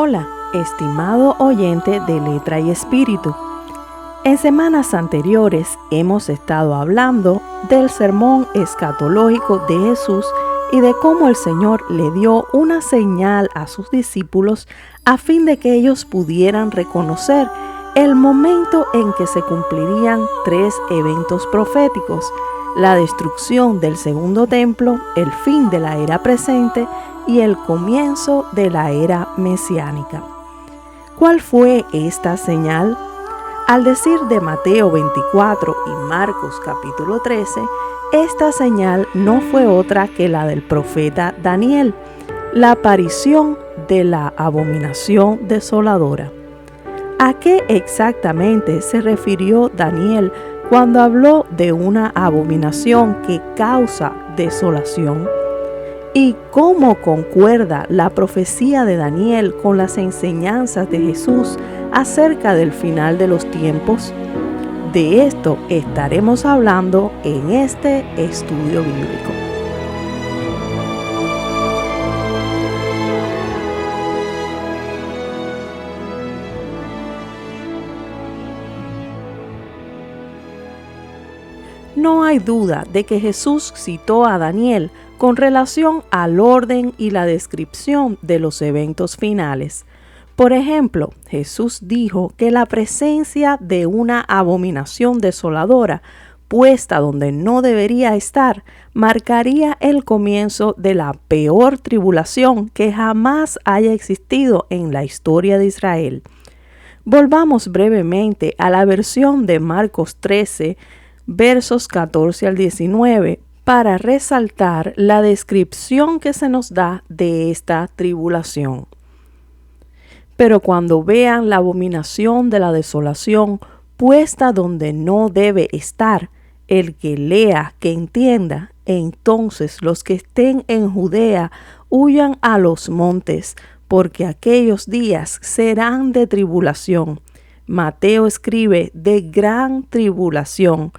Hola, estimado oyente de Letra y Espíritu. En semanas anteriores hemos estado hablando del sermón escatológico de Jesús y de cómo el Señor le dio una señal a sus discípulos a fin de que ellos pudieran reconocer el momento en que se cumplirían 3 eventos proféticos: la destrucción del segundo templo, el fin de la era presente y el comienzo de la era mesiánica. ¿Cuál fue esta señal? Al decir de Mateo 24 y Marcos capítulo 13, esta señal no fue otra que la del profeta Daniel, la aparición de la abominación desoladora. ¿A qué exactamente se refirió Daniel cuando habló de una abominación que causa desolación? ¿Y cómo concuerda la profecía de Daniel con las enseñanzas de Jesús acerca del final de los tiempos? De esto estaremos hablando en este estudio bíblico. No hay duda de que Jesús citó a Daniel con relación al orden y la descripción de los eventos finales. Por ejemplo, Jesús dijo que la presencia de una abominación desoladora puesta donde no debería estar marcaría el comienzo de la peor tribulación que jamás haya existido en la historia de Israel. Volvamos brevemente a la versión de Marcos 13, versos 14 al 19, para resaltar la descripción que se nos da de esta tribulación. Pero cuando vean la abominación de la desolación puesta donde no debe estar, el que lea, que entienda, entonces los que estén en Judea huyan a los montes, porque aquellos días serán de tribulación. Mateo escribe de gran tribulación,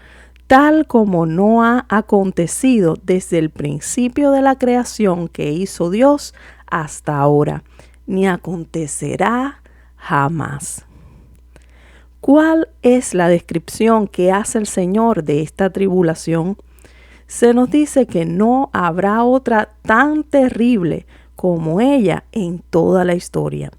tal como no ha acontecido desde el principio de la creación que hizo Dios hasta ahora, ni acontecerá jamás. ¿Cuál es la descripción que hace el Señor de esta tribulación? Se nos dice que no habrá otra tan terrible como ella en toda la historia,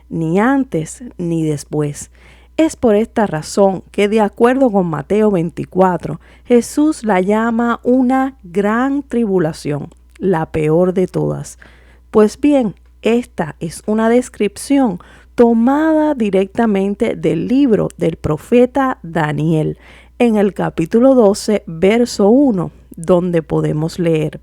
ni antes ni después. Es por esta razón que, de acuerdo con Mateo 24, Jesús la llama una gran tribulación, la peor de todas. Pues bien, esta es una descripción tomada directamente del libro del profeta Daniel, en el capítulo 12, verso 1, donde podemos leer: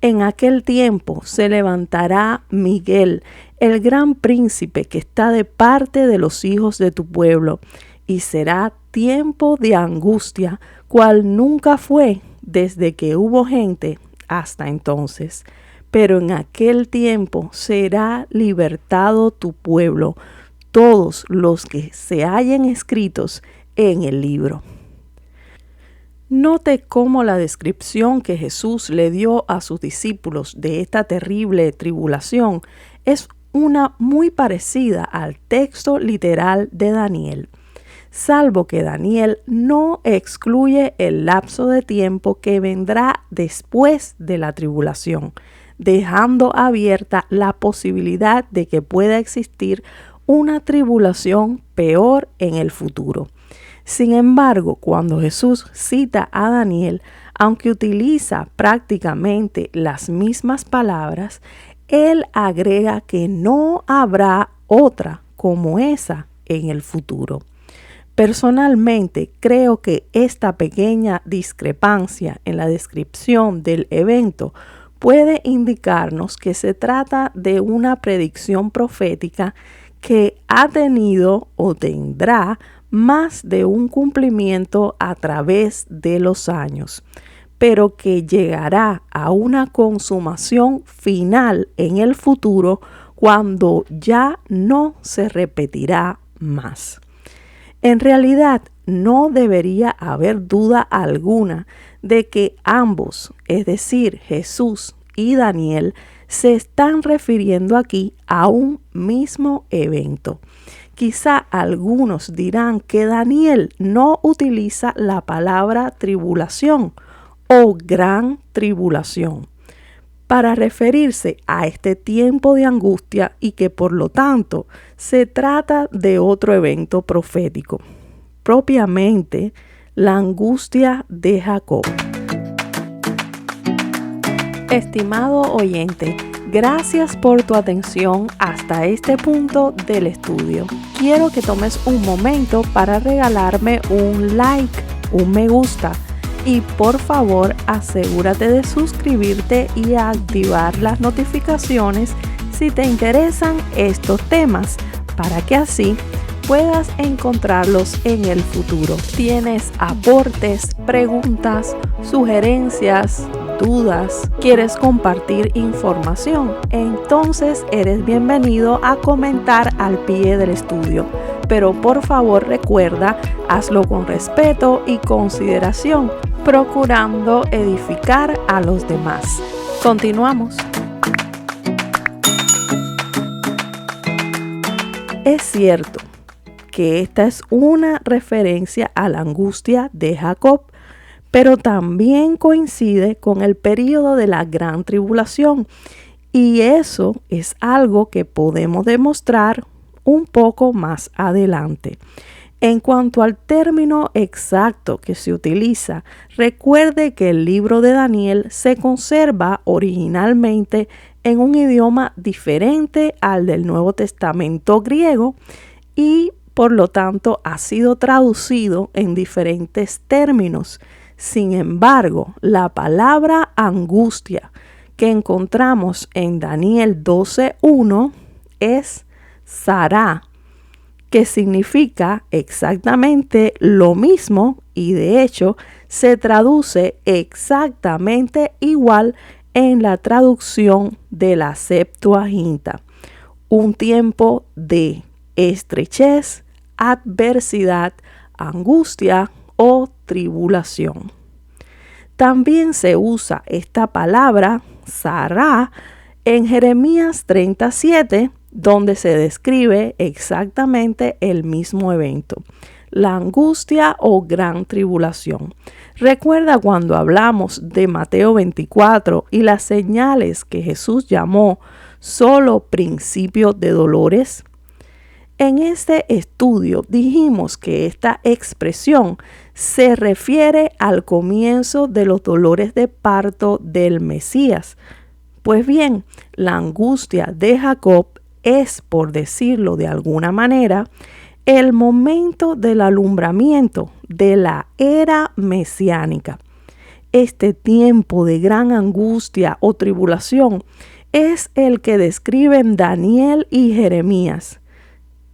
En aquel tiempo se levantará Miguel, el gran príncipe que está de parte de los hijos de tu pueblo, y será tiempo de angustia, cual nunca fue desde que hubo gente hasta entonces. Pero en aquel tiempo será libertado tu pueblo, todos los que se hallen escritos en el libro. Note cómo la descripción que Jesús le dio a sus discípulos de esta terrible tribulación es una muy parecida al texto literal de Daniel, salvo que Daniel no excluye el lapso de tiempo que vendrá después de la tribulación, dejando abierta la posibilidad de que pueda existir una tribulación peor en el futuro. Sin embargo, cuando Jesús cita a Daniel, aunque utiliza prácticamente las mismas palabras, él agrega que no habrá otra como esa en el futuro. Personalmente, creo que esta pequeña discrepancia en la descripción del evento puede indicarnos que se trata de una predicción profética que ha tenido o tendrá más de un cumplimiento a través de los años, pero que llegará a una consumación final en el futuro cuando ya no se repetirá más. En realidad, no debería haber duda alguna de que ambos, es decir, Jesús y Daniel, se están refiriendo aquí a un mismo evento. Quizá algunos dirán que Daniel no utiliza la palabra tribulación o gran tribulación para referirse a este tiempo de angustia y que por lo tanto se trata de otro evento profético, propiamente la angustia de Jacob. Estimado oyente, gracias por tu atención hasta este punto del estudio. Quiero que tomes un momento para regalarme un like, un me gusta y por favor asegúrate de suscribirte y activar las notificaciones si te interesan estos temas para que así puedas encontrarlos en el futuro. ¿Tienes aportes, preguntas, sugerencias, dudas? ¿Quieres compartir información? Entonces eres bienvenido a comentar al pie del estudio. Pero por favor recuerda, hazlo con respeto y consideración, procurando edificar a los demás. Continuamos. Es cierto que esta es una referencia a la angustia de Jacob, pero también coincide con el período de la gran tribulación, y eso es algo que podemos demostrar un poco más adelante. En cuanto al término exacto que se utiliza, recuerde que el libro de Daniel se conserva originalmente en un idioma diferente al del Nuevo Testamento griego y por lo tanto ha sido traducido en diferentes términos. Sin embargo, la palabra angustia que encontramos en Daniel 12:1 es Sará, que significa exactamente lo mismo y de hecho se traduce exactamente igual en la traducción de la Septuaginta. Un tiempo de estrechez, adversidad, angustia o tribulación. También se usa esta palabra, Sará, en Jeremías 37, donde se describe exactamente el mismo evento, la angustia o gran tribulación. Recuerda cuando hablamos de Mateo 24 y las señales que Jesús llamó solo principio de dolores. En este estudio dijimos que esta expresión se refiere al comienzo de los dolores de parto del Mesías. Pues bien, la angustia de Jacob es, por decirlo de alguna manera, el momento del alumbramiento de la era mesiánica. Este tiempo de gran angustia o tribulación es el que describen Daniel y Jeremías.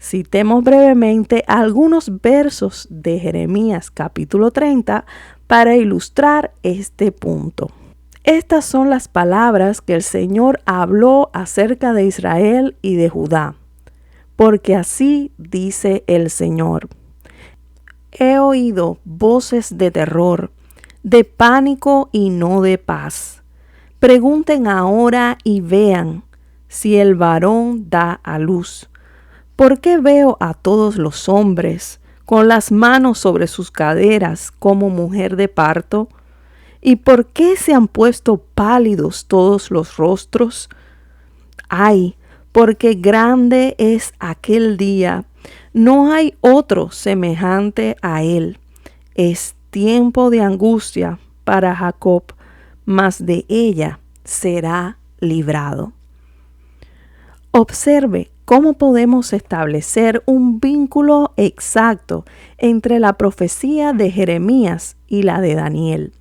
Citemos brevemente algunos versos de Jeremías capítulo 30 para ilustrar este punto. Estas son las palabras que el Señor habló acerca de Israel y de Judá. Porque así dice el Señor: he oído voces de terror, de pánico y no de paz. Pregunten ahora y vean si el varón da a luz. ¿Por qué veo a todos los hombres con las manos sobre sus caderas como mujer de parto? ¿Y por qué se han puesto pálidos todos los rostros? ¡Ay! Porque grande es aquel día, no hay otro semejante a él. Es tiempo de angustia para Jacob, mas de ella será librado. Observe cómo podemos establecer un vínculo exacto entre la profecía de Jeremías y la de Daniel,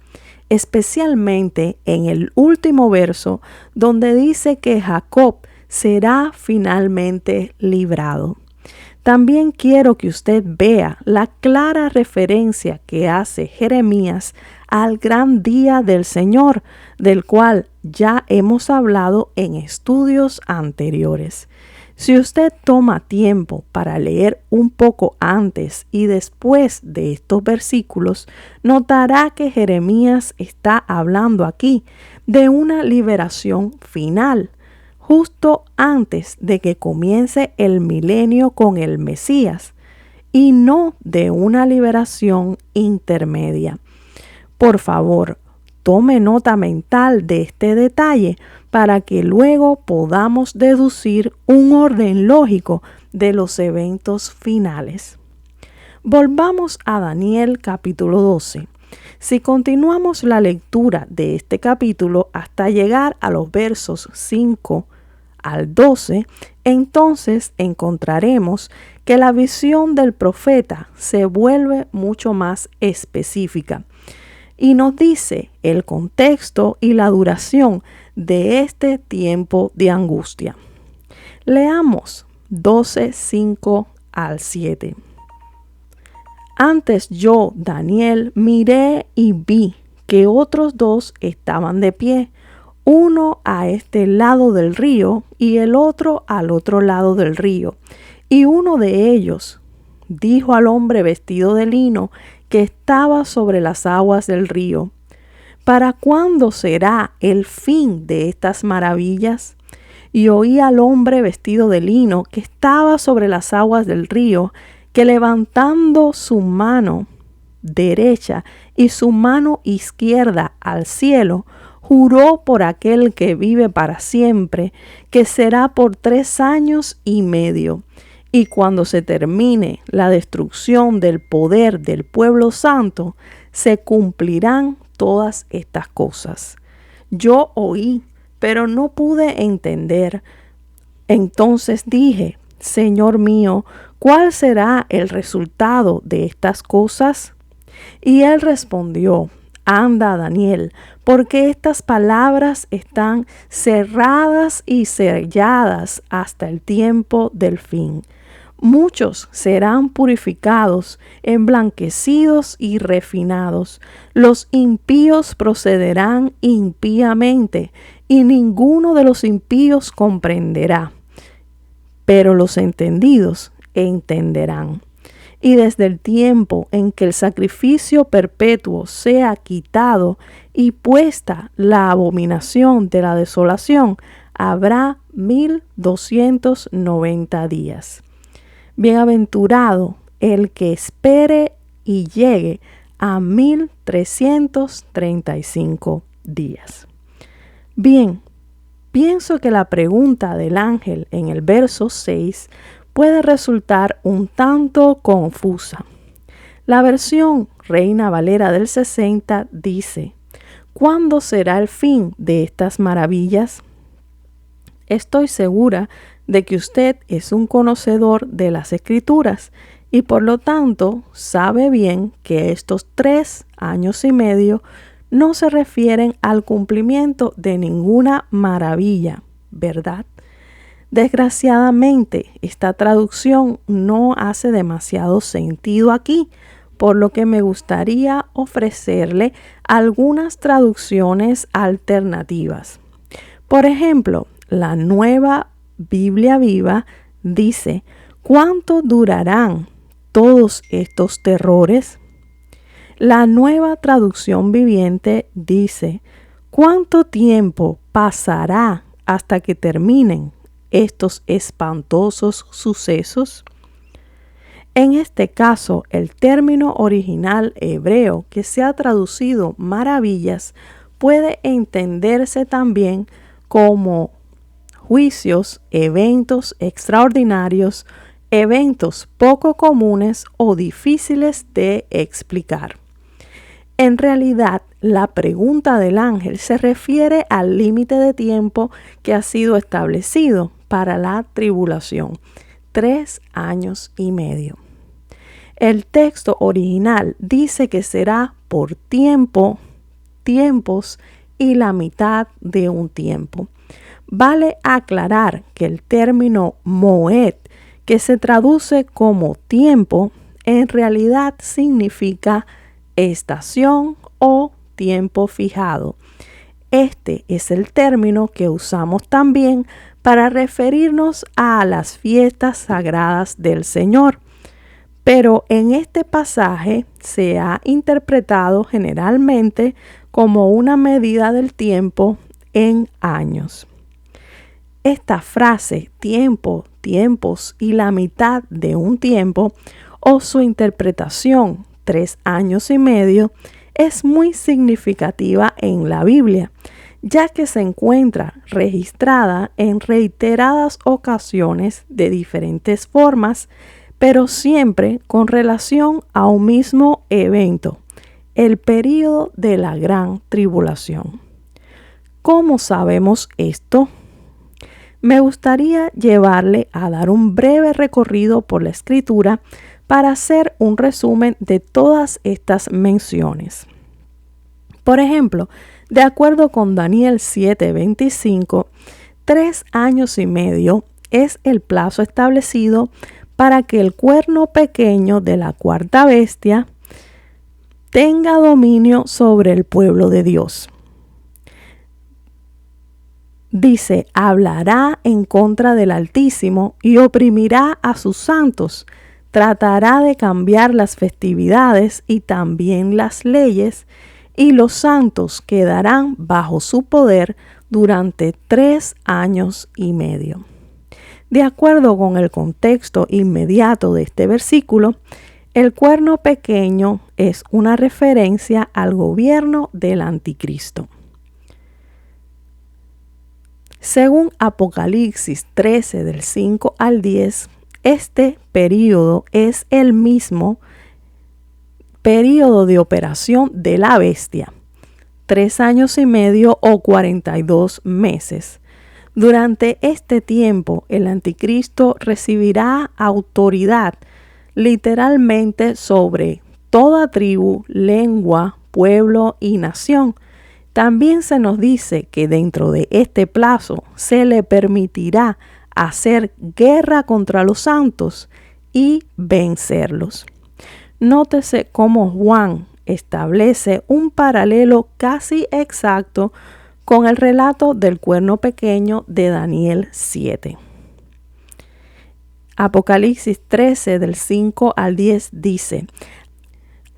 especialmente en el último verso donde dice que Jacob será finalmente librado. También quiero que usted vea la clara referencia que hace Jeremías al gran día del Señor, del cual ya hemos hablado en estudios anteriores. Si usted toma tiempo para leer un poco antes y después de estos versículos, notará que Jeremías está hablando aquí de una liberación final, justo antes de que comience el milenio con el Mesías, y no de una liberación intermedia. Por favor, tome nota mental de este detalle para que luego podamos deducir un orden lógico de los eventos finales. Volvamos a Daniel capítulo 12. Si continuamos la lectura de este capítulo hasta llegar a los versos 5 al 12, entonces encontraremos que la visión del profeta se vuelve mucho más específica y nos dice el contexto y la duración de este tiempo de angustia. Leamos 12, 5 al 7. Antes yo, Daniel, miré y vi que otros dos estaban de pie, uno a este lado del río y el otro al otro lado del río. Y uno de ellos dijo al hombre vestido de lino que estaba sobre las aguas del río: ¿para cuándo será el fin de estas maravillas? Y oí al hombre vestido de lino que estaba sobre las aguas del río, que levantando su mano derecha y su mano izquierda al cielo, juró por aquel que vive para siempre, que será por 3 años y medio. Y cuando se termine la destrucción del poder del pueblo santo, se cumplirán todas estas cosas. Yo oí, pero no pude entender. Entonces dije: Señor mío, ¿cuál será el resultado de estas cosas? Y él respondió: Anda, Daniel, porque estas palabras están cerradas y selladas hasta el tiempo del fin. Muchos serán purificados, emblanquecidos y refinados. Los impíos procederán impíamente, y ninguno de los impíos comprenderá. Pero los entendidos entenderán. Y desde el tiempo en que el sacrificio perpetuo sea quitado y puesta la abominación de la desolación, habrá 1290 días. Bienaventurado el que espere y llegue a 1335 días. Bien, pienso que la pregunta del ángel en el verso 6 puede resultar un tanto confusa. La versión Reina Valera del 60 dice: ¿cuándo será el fin de estas maravillas? Estoy segura de que usted es un conocedor de las Escrituras y por lo tanto sabe bien que estos 3 años y medio no se refieren al cumplimiento de ninguna maravilla, ¿verdad? Desgraciadamente, esta traducción no hace demasiado sentido aquí, por lo que me gustaría ofrecerle algunas traducciones alternativas. Por ejemplo, la Nueva Biblia Viva dice: ¿cuánto durarán todos estos terrores? La Nueva Traducción Viviente dice: ¿cuánto tiempo pasará hasta que terminen estos espantosos sucesos? En este caso, el término original hebreo que se ha traducido maravillas puede entenderse también como juicios, eventos extraordinarios, eventos poco comunes o difíciles de explicar. En realidad, la pregunta del ángel se refiere al límite de tiempo que ha sido establecido para la tribulación: 3 años y medio. El texto original dice que será por tiempo, tiempos y la mitad de un tiempo. Vale aclarar que el término moed, que se traduce como tiempo, en realidad significa estación o tiempo fijado. Este es el término que usamos también para referirnos a las fiestas sagradas del Señor. Pero en este pasaje se ha interpretado generalmente como una medida del tiempo en años. Esta frase, tiempo, tiempos y la mitad de un tiempo, o su interpretación, 3 años y medio, es muy significativa en la Biblia, ya que se encuentra registrada en reiteradas ocasiones de diferentes formas, pero siempre con relación a un mismo evento, el período de la gran tribulación. ¿Cómo sabemos esto? Me gustaría llevarle a dar un breve recorrido por la Escritura para hacer un resumen de todas estas menciones. Por ejemplo, de acuerdo con Daniel 7:25, 3 años y medio es el plazo establecido para que el cuerno pequeño de la cuarta bestia tenga dominio sobre el pueblo de Dios. Dice, hablará en contra del Altísimo y oprimirá a sus santos. Tratará de cambiar las festividades y también las leyes, y los santos quedarán bajo su poder durante 3 años y medio. De acuerdo con el contexto inmediato de este versículo, el cuerno pequeño es una referencia al gobierno del anticristo. Según Apocalipsis 13 del 5 al 10, este período es el mismo período de operación de la bestia, 3 años y medio o 42 meses. Durante este tiempo, el anticristo recibirá autoridad literalmente sobre toda tribu, lengua, pueblo y nación. También se nos dice que dentro de este plazo se le permitirá hacer guerra contra los santos y vencerlos. Nótese cómo Juan establece un paralelo casi exacto con el relato del cuerno pequeño de Daniel 7. Apocalipsis 13 del 5 al 10 dice: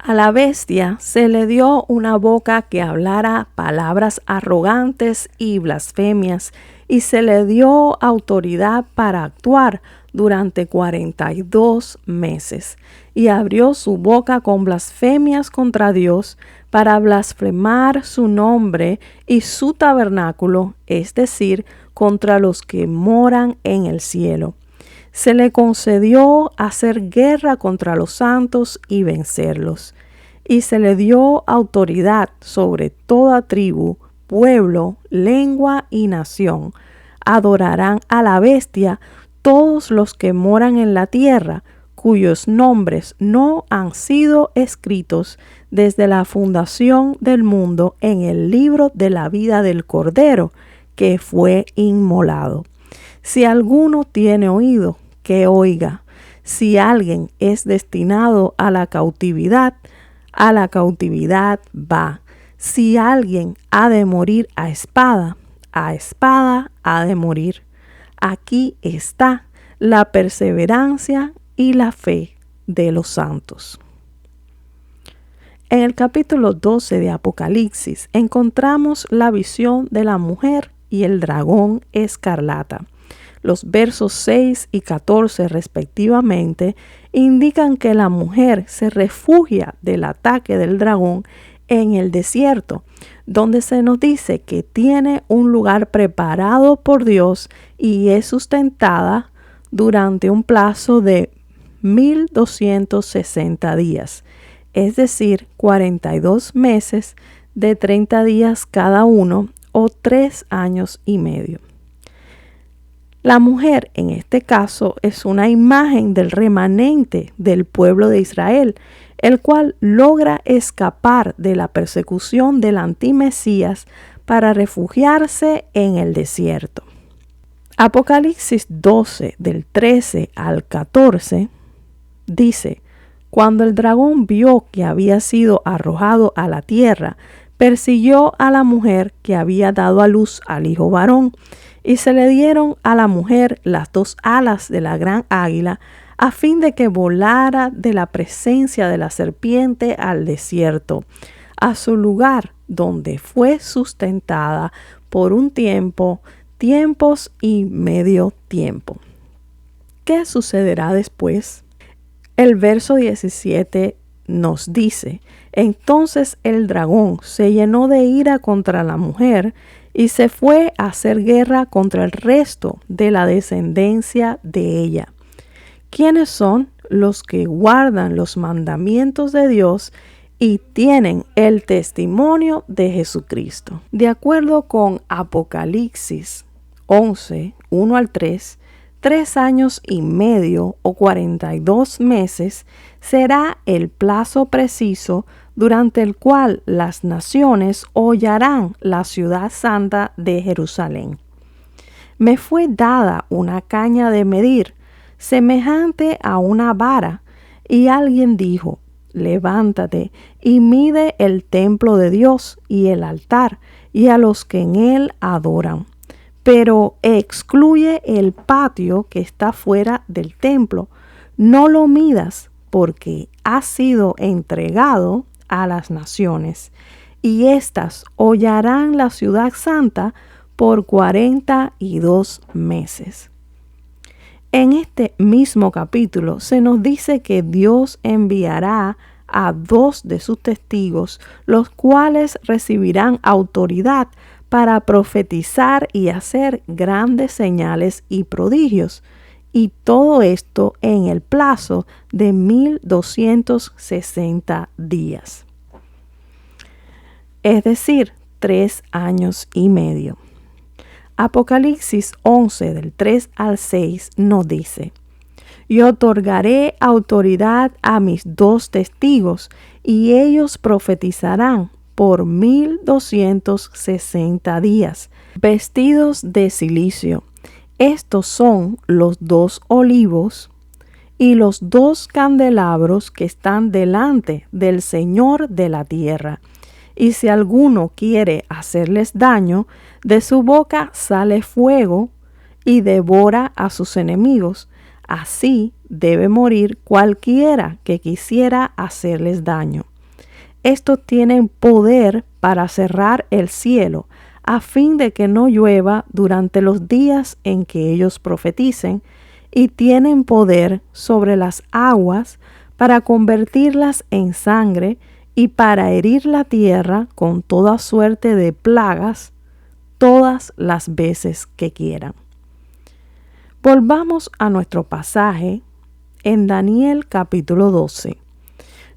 a la bestia se le dio una boca que hablara palabras arrogantes y blasfemias, y se le dio autoridad para actuar durante 42 meses. Y abrió su boca con blasfemias contra Dios, para blasfemar su nombre y su tabernáculo, es decir, contra los que moran en el cielo. Se le concedió hacer guerra contra los santos y vencerlos, y se le dio autoridad sobre toda tribu, pueblo, lengua y nación. Adorarán a la bestia todos los que moran en la tierra, cuyos nombres no han sido escritos desde la fundación del mundo en el libro de la vida del Cordero, que fue inmolado. Si alguno tiene oído, que oiga. Si alguien es destinado a la cautividad va. Si alguien ha de morir a espada ha de morir. Aquí está la perseverancia y la fe de los santos. En el capítulo 12 de Apocalipsis encontramos la visión de la mujer y el dragón escarlata. Los versos 6 y 14 respectivamente indican que la mujer se refugia del ataque del dragón en el desierto, donde se nos dice que tiene un lugar preparado por Dios y es sustentada durante un plazo de 1260 días, es decir, 42 meses de 30 días cada uno o 3 años y medio. La mujer, en este caso, es una imagen del remanente del pueblo de Israel, el cual logra escapar de la persecución del antimesías para refugiarse en el desierto. Apocalipsis 12, del 13 al 14, dice: cuando el dragón vio que había sido arrojado a la tierra, persiguió a la mujer que había dado a luz al hijo varón, y se le dieron a la mujer las 2 alas de la gran águila, a fin de que volara de la presencia de la serpiente al desierto, a su lugar donde fue sustentada por un tiempo, tiempos y medio tiempo. ¿Qué sucederá después? El verso 17 nos dice: entonces el dragón se llenó de ira contra la mujer y se fue a hacer guerra contra el resto de la descendencia de ella. ¿Quiénes son? Los que guardan los mandamientos de Dios y tienen el testimonio de Jesucristo. De acuerdo con Apocalipsis 11, 1 al 3, 3 años y medio o 42 meses será el plazo preciso durante el cual las naciones hollarán la ciudad santa de Jerusalén. Me fue dada una caña de medir, semejante a una vara, y alguien dijo: levántate y mide el templo de Dios y el altar y a los que en él adoran, pero excluye el patio que está fuera del templo. No lo midas, porque ha sido entregado a las naciones, y éstas hollarán la ciudad santa por 42 meses. En este mismo capítulo se nos dice que Dios enviará a 2 de sus testigos, los cuales recibirán autoridad para profetizar y hacer grandes señales y prodigios, y todo esto en el plazo de 1260 días. Es decir, 3 años y medio. Apocalipsis 11 del 3 al 6 nos dice: y otorgaré autoridad a mis 2 testigos, y ellos profetizarán por 1260 días, vestidos de cilicio. Estos son los 2 olivos y los 2 candelabros que están delante del Señor de la tierra. Y si alguno quiere hacerles daño, de su boca sale fuego y devora a sus enemigos. Así debe morir cualquiera que quisiera hacerles daño. Estos tienen poder para cerrar el cielo, a fin de que no llueva durante los días en que ellos profeticen, y tienen poder sobre las aguas para convertirlas en sangre y para herir la tierra con toda suerte de plagas todas las veces que quieran. Volvamos a nuestro pasaje en Daniel capítulo 12.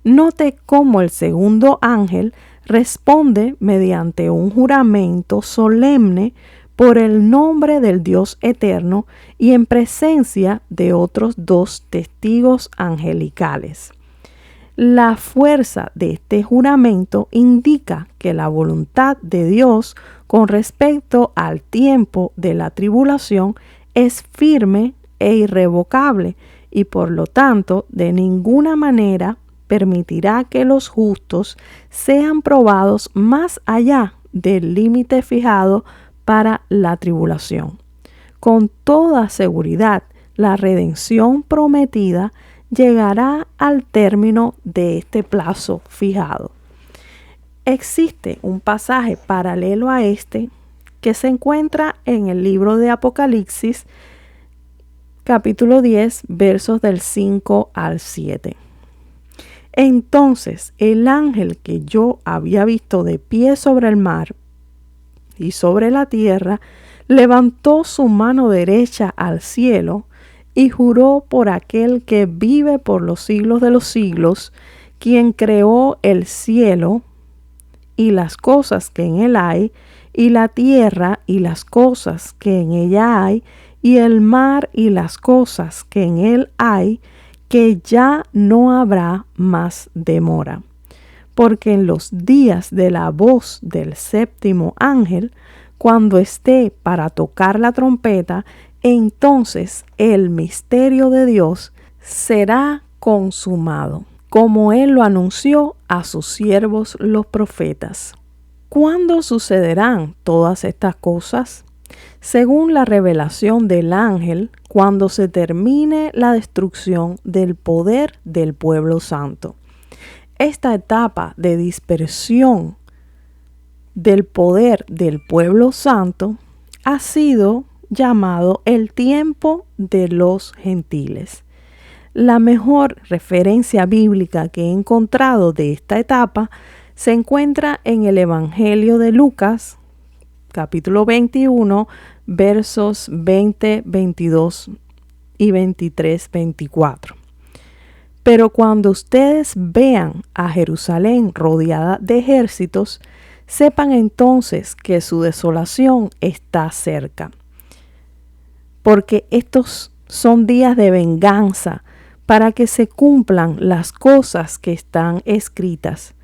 Note cómo el segundo ángel responde mediante un juramento solemne por el nombre del Dios eterno y en presencia de otros 2 testigos angelicales. La fuerza de este juramento indica que la voluntad de Dios con respecto al tiempo de la tribulación es firme e irrevocable, y por lo tanto de ninguna manera permitirá que los justos sean probados más allá del límite fijado para la tribulación. Con toda seguridad, la redención prometida llegará al término de este plazo fijado. Existe un pasaje paralelo a este que se encuentra en el libro de Apocalipsis, capítulo 10, versos del 5 al 7. Entonces el ángel que yo había visto de pie sobre el mar y sobre la tierra levantó su mano derecha al cielo y juró por aquel que vive por los siglos de los siglos, quien creó el cielo y las cosas que en él hay, y la tierra y las cosas que en ella hay, y el mar y las cosas que en él hay, que ya no habrá más demora. Porque en los días de la voz del séptimo ángel, cuando esté para tocar la trompeta, entonces el misterio de Dios será consumado, como Él lo anunció a sus siervos los profetas. ¿Cuándo sucederán todas estas cosas? Según la revelación del ángel, cuando se termine la destrucción del poder del pueblo santo. Esta etapa de dispersión del poder del pueblo santo ha sido llamado el tiempo de los gentiles. La mejor referencia bíblica que he encontrado de esta etapa se encuentra en el Evangelio de Lucas, capítulo 21, versos 20, 22 y 23, 24. Pero cuando ustedes vean a Jerusalén rodeada de ejércitos, sepan entonces que su desolación está cerca. Porque estos son días de venganza, para que se cumplan las cosas que están escritas.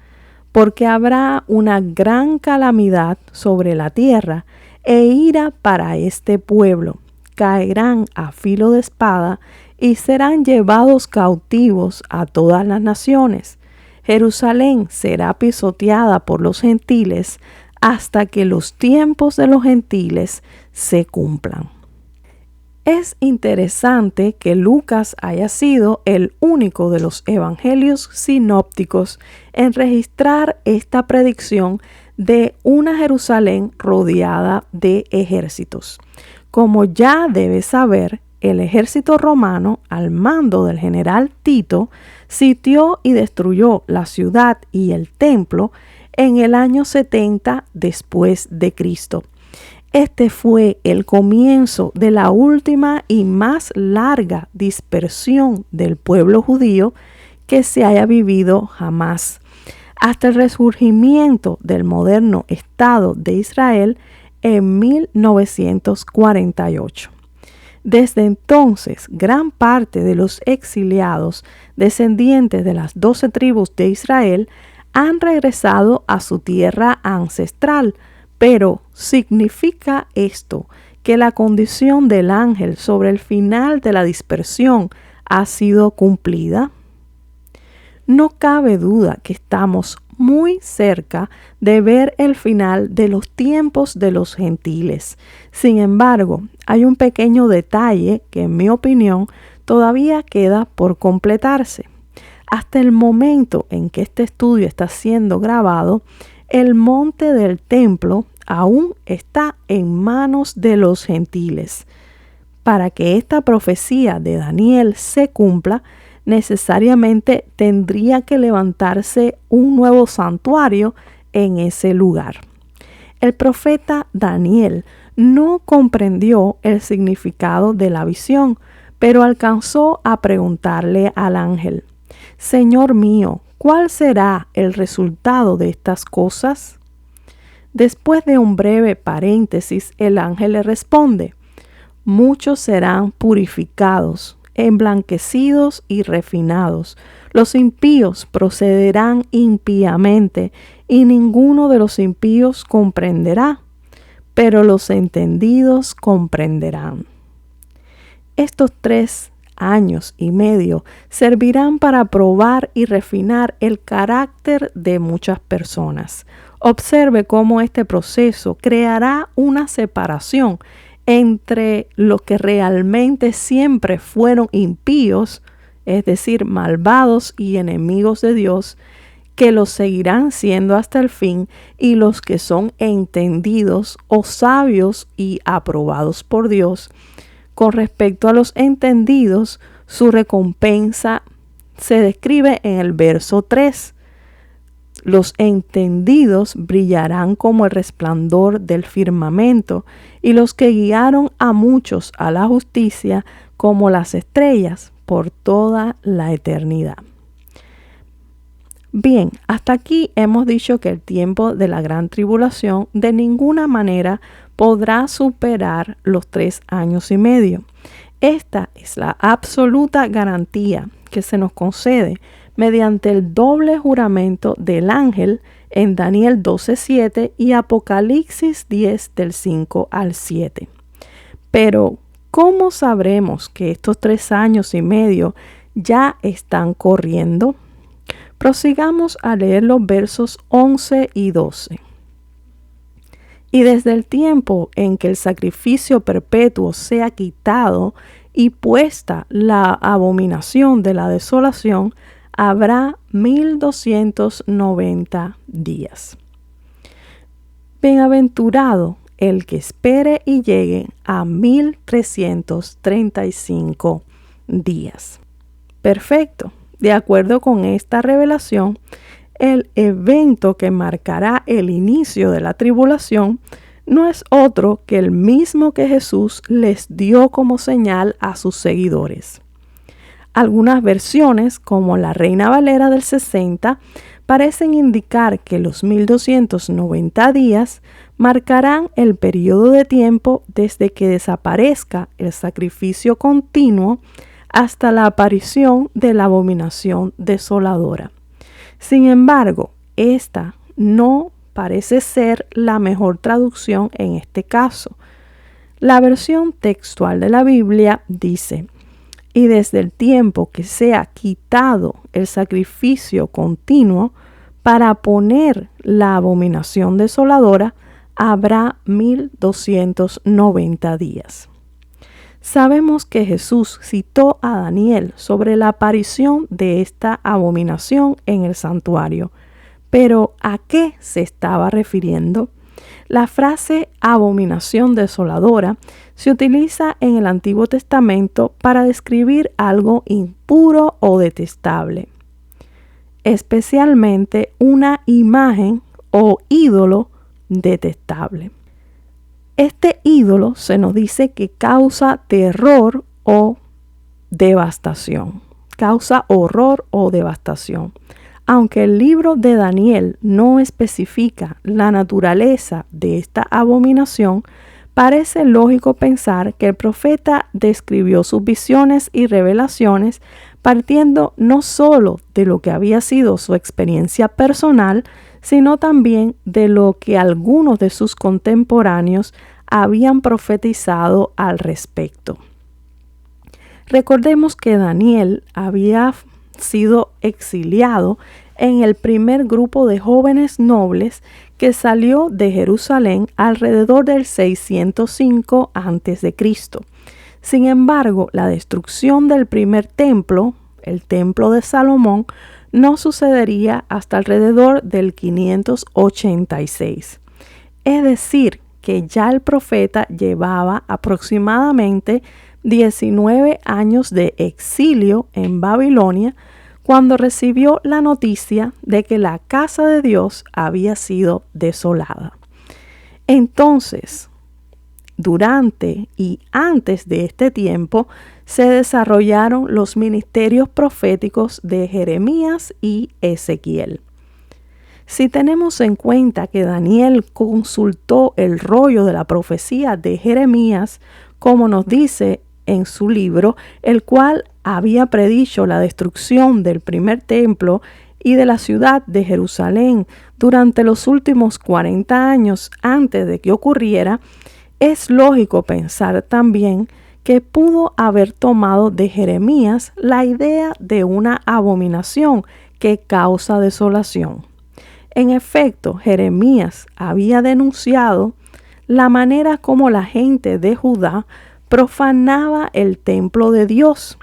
Porque habrá una gran calamidad sobre la tierra e ira para este pueblo. Caerán a filo de espada y serán llevados cautivos a todas las naciones. Jerusalén será pisoteada por los gentiles hasta que los tiempos de los gentiles se cumplan. Es interesante que Lucas haya sido el único de los evangelios sinópticos en registrar esta predicción de una Jerusalén rodeada de ejércitos. Como ya debes saber, el ejército romano, al mando del general Tito, sitió y destruyó la ciudad y el templo en el año 70 después de Cristo. Este fue el comienzo de la última y más larga dispersión del pueblo judío que se haya vivido jamás, hasta el resurgimiento del moderno Estado de Israel en 1948. Desde entonces, gran parte de los exiliados descendientes de las 12 tribus de Israel han regresado a su tierra ancestral. Pero, ¿significa esto que la condición del ángel sobre el final de la dispersión ha sido cumplida? No cabe duda que estamos muy cerca de ver el final de los tiempos de los gentiles. Sin embargo, hay un pequeño detalle que, en mi opinión, todavía queda por completarse. Hasta el momento en que este estudio está siendo grabado, el monte del templo aún está en manos de los gentiles. Para que esta profecía de Daniel se cumpla, necesariamente tendría que levantarse un nuevo santuario en ese lugar. El profeta Daniel no comprendió el significado de la visión, pero alcanzó a preguntarle al ángel: Señor mío, ¿cuál será el resultado de estas cosas? Después de un breve paréntesis, el ángel le responde: muchos serán purificados, emblanquecidos y refinados. Los impíos procederán impíamente, y ninguno de los impíos comprenderá, pero los entendidos comprenderán. Estos 3 años y medio servirán para probar y refinar el carácter de muchas personas. Observe cómo este proceso creará una separación entre los que realmente siempre fueron impíos, es decir, malvados y enemigos de Dios, que los seguirán siendo hasta el fin, y los que son entendidos o sabios y aprobados por Dios. Con respecto a los entendidos, su recompensa se describe en el verso 3. Los entendidos brillarán como el resplandor del firmamento, y los que guiaron a muchos a la justicia como las estrellas por toda la eternidad. Bien, hasta aquí hemos dicho que el tiempo de la gran tribulación de ninguna manera podrá superar los 3 años y medio. Esta es la absoluta garantía que se nos concede mediante el doble juramento del ángel en Daniel 12:7 y Apocalipsis 10 del 5 al 7. Pero, ¿cómo sabremos que estos 3 años y medio ya están corriendo? Prosigamos a leer los versos 11 y 12. Y desde el tiempo en que el sacrificio perpetuo sea quitado y puesta la abominación de la desolación, habrá 1290 días. Bienaventurado el que espere y llegue a 1335 días. Perfecto. De acuerdo con esta revelación, el evento que marcará el inicio de la tribulación no es otro que el mismo que Jesús les dio como señal a sus seguidores. Algunas versiones, como la Reina Valera del 60, parecen indicar que los 1290 días marcarán el periodo de tiempo desde que desaparezca el sacrificio continuo hasta la aparición de la abominación desoladora. Sin embargo, esta no parece ser la mejor traducción en este caso. La versión textual de la Biblia dice: y desde el tiempo que sea quitado el sacrificio continuo para poner la abominación desoladora, habrá 1290 días. Sabemos que Jesús citó a Daniel sobre la aparición de esta abominación en el santuario. Pero ¿a qué se estaba refiriendo? La frase abominación desoladora se utiliza en el Antiguo Testamento para describir algo impuro o detestable, especialmente una imagen o ídolo detestable. Este ídolo se nos dice que causa terror o devastación, causa horror o devastación. Aunque el libro de Daniel no especifica la naturaleza de esta abominación, parece lógico pensar que el profeta describió sus visiones y revelaciones partiendo no solo de lo que había sido su experiencia personal, sino también de lo que algunos de sus contemporáneos habían profetizado al respecto. Recordemos que Daniel había sido exiliado en el primer grupo de jóvenes nobles que salió de Jerusalén alrededor del 605 a.C. Sin embargo, la destrucción del primer templo, el templo de Salomón, no sucedería hasta alrededor del 586. Es decir, que ya el profeta llevaba aproximadamente 19 años de exilio en Babilonia cuando recibió la noticia de que la casa de Dios había sido desolada. Entonces, durante y antes de este tiempo, se desarrollaron los ministerios proféticos de Jeremías y Ezequiel. Si tenemos en cuenta que Daniel consultó el rollo de la profecía de Jeremías, como nos dice en su libro, el cual había predicho la destrucción del primer templo y de la ciudad de Jerusalén durante los últimos 40 años antes de que ocurriera, es lógico pensar también que pudo haber tomado de Jeremías la idea de una abominación que causa desolación. En efecto, Jeremías había denunciado la manera como la gente de Judá profanaba el templo de Dios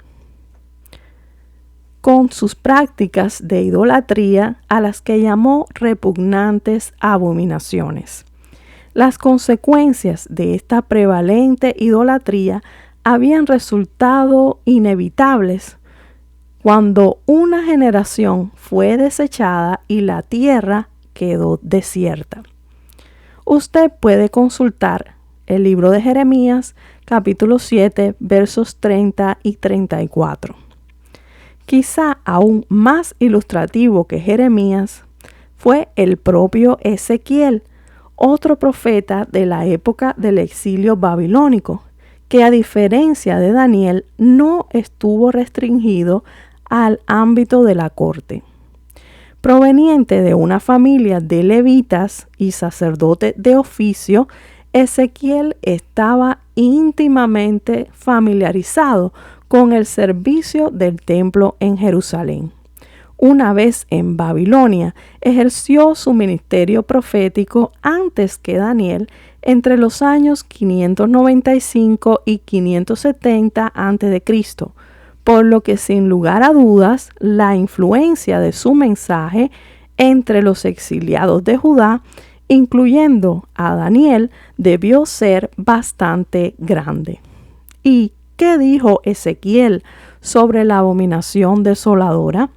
con sus prácticas de idolatría a las que llamó repugnantes abominaciones. Las consecuencias de esta prevalente idolatría habían resultado inevitables cuando una generación fue desechada y la tierra quedó desierta. Usted puede consultar el libro de Jeremías, capítulo 7, versos 30 y 34. Quizá aún más ilustrativo que Jeremías fue el propio Ezequiel, otro profeta de la época del exilio babilónico, que a diferencia de Daniel no estuvo restringido al ámbito de la corte. Proveniente de una familia de levitas y sacerdote de oficio, Ezequiel estaba íntimamente familiarizado con el servicio del templo en Jerusalén. Una vez en Babilonia, ejerció su ministerio profético antes que Daniel entre los años 595 y 570 a.C., por lo que sin lugar a dudas, la influencia de su mensaje entre los exiliados de Judá incluyendo a Daniel, debió ser bastante grande. ¿Y qué dijo Ezequiel sobre la abominación desoladora?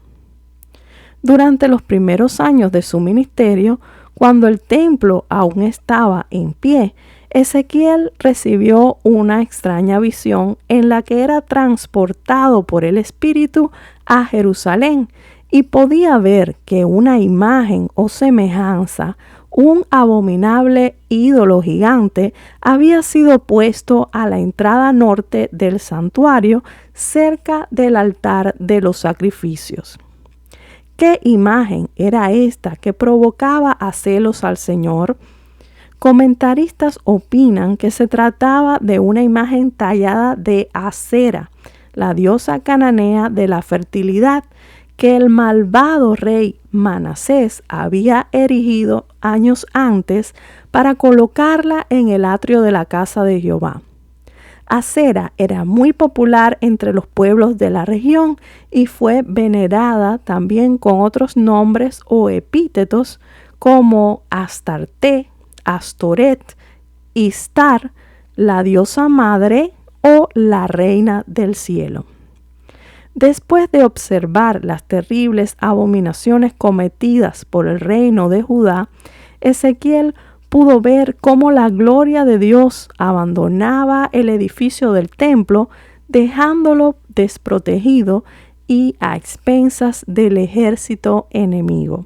Durante los primeros años de su ministerio, cuando el templo aún estaba en pie, Ezequiel recibió una extraña visión en la que era transportado por el Espíritu a Jerusalén y podía ver que una imagen o semejanza, un abominable ídolo gigante, había sido puesto a la entrada norte del santuario, cerca del altar de los sacrificios. ¿Qué imagen era esta que provocaba a celos al Señor? Comentaristas opinan que se trataba de una imagen tallada de Acera, la diosa cananea de la fertilidad, que el malvado rey Manasés había erigido años antes para colocarla en el atrio de la casa de Jehová. Acera era muy popular entre los pueblos de la región y fue venerada también con otros nombres o epítetos como Astarte, Astoret, Istar, la diosa madre o la reina del cielo. Después de observar las terribles abominaciones cometidas por el reino de Judá, Ezequiel pudo ver cómo la gloria de Dios abandonaba el edificio del templo, dejándolo desprotegido y a expensas del ejército enemigo.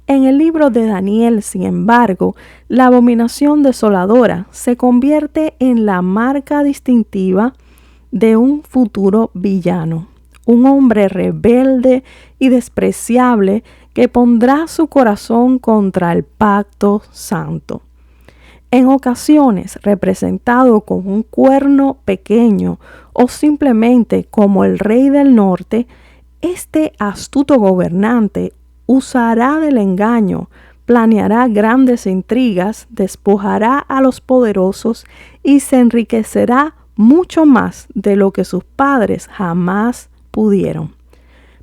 En el libro de Daniel, sin embargo, la abominación desoladora se convierte en la marca distintiva de un futuro villano, un hombre rebelde y despreciable que pondrá su corazón contra el pacto santo. En ocasiones representado con un cuerno pequeño o simplemente como el rey del norte, este astuto gobernante usará del engaño, planeará grandes intrigas, despojará a los poderosos y se enriquecerá mucho más de lo que sus padres jamás pudieron.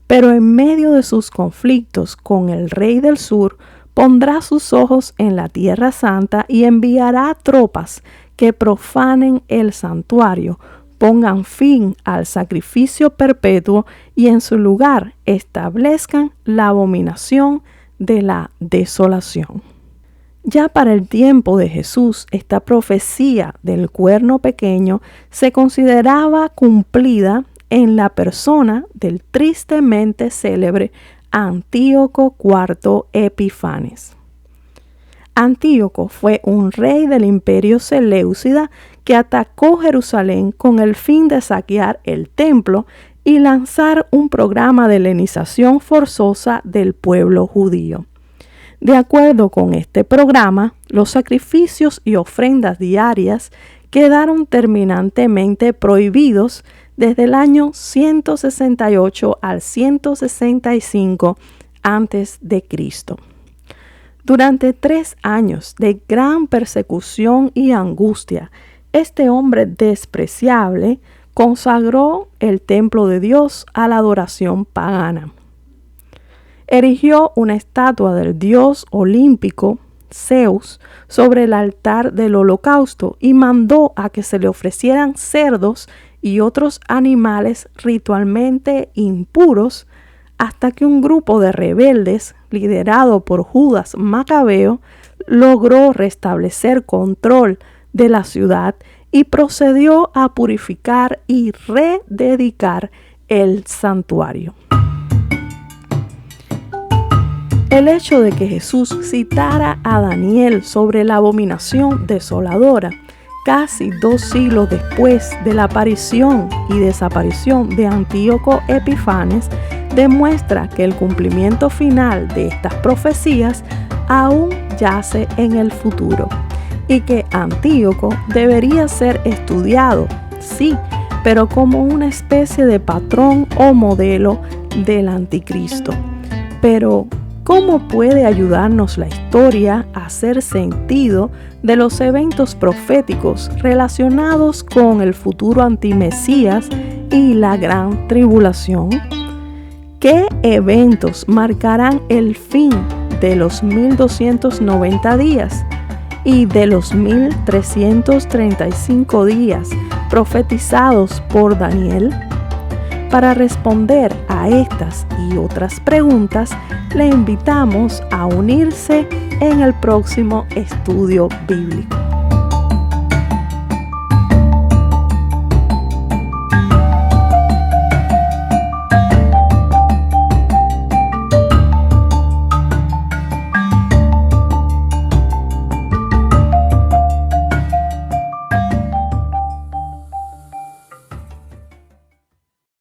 Pero en medio de sus conflictos con el rey del sur, pondrá sus ojos en la tierra santa y enviará tropas que profanen el santuario, pongan fin al sacrificio perpetuo y en su lugar establezcan la abominación de la desolación. Ya para el tiempo de Jesús, esta profecía del cuerno pequeño se consideraba cumplida en la persona del tristemente célebre Antíoco IV Epifanes. Antíoco fue un rey del imperio seleucida que atacó Jerusalén con el fin de saquear el templo y lanzar un programa de helenización forzosa del pueblo judío. De acuerdo con este programa, los sacrificios y ofrendas diarias quedaron terminantemente prohibidos desde el año 168 al 165 a.C. Durante 3 años de gran persecución y angustia, este hombre despreciable consagró el templo de Dios a la adoración pagana. Erigió una estatua del dios olímpico, Zeus, sobre el altar del holocausto y mandó a que se le ofrecieran cerdos y otros animales ritualmente impuros hasta que un grupo de rebeldes, liderado por Judas Macabeo, logró restablecer control de la ciudad y procedió a purificar y rededicar el santuario. El hecho de que Jesús citara a Daniel sobre la abominación desoladora casi 2 siglos después de la aparición y desaparición de Antíoco Epifanes demuestra que el cumplimiento final de estas profecías aún yace en el futuro y que Antíoco debería ser estudiado, sí, pero como una especie de patrón o modelo del anticristo. Pero ¿cómo puede ayudarnos la historia a hacer sentido de los eventos proféticos relacionados con el futuro antimesías y la gran tribulación? ¿Qué eventos marcarán el fin de los 1290 días y de los 1335 días profetizados por Daniel? Para responder a estas y otras preguntas, le invitamos a unirse en el próximo estudio bíblico.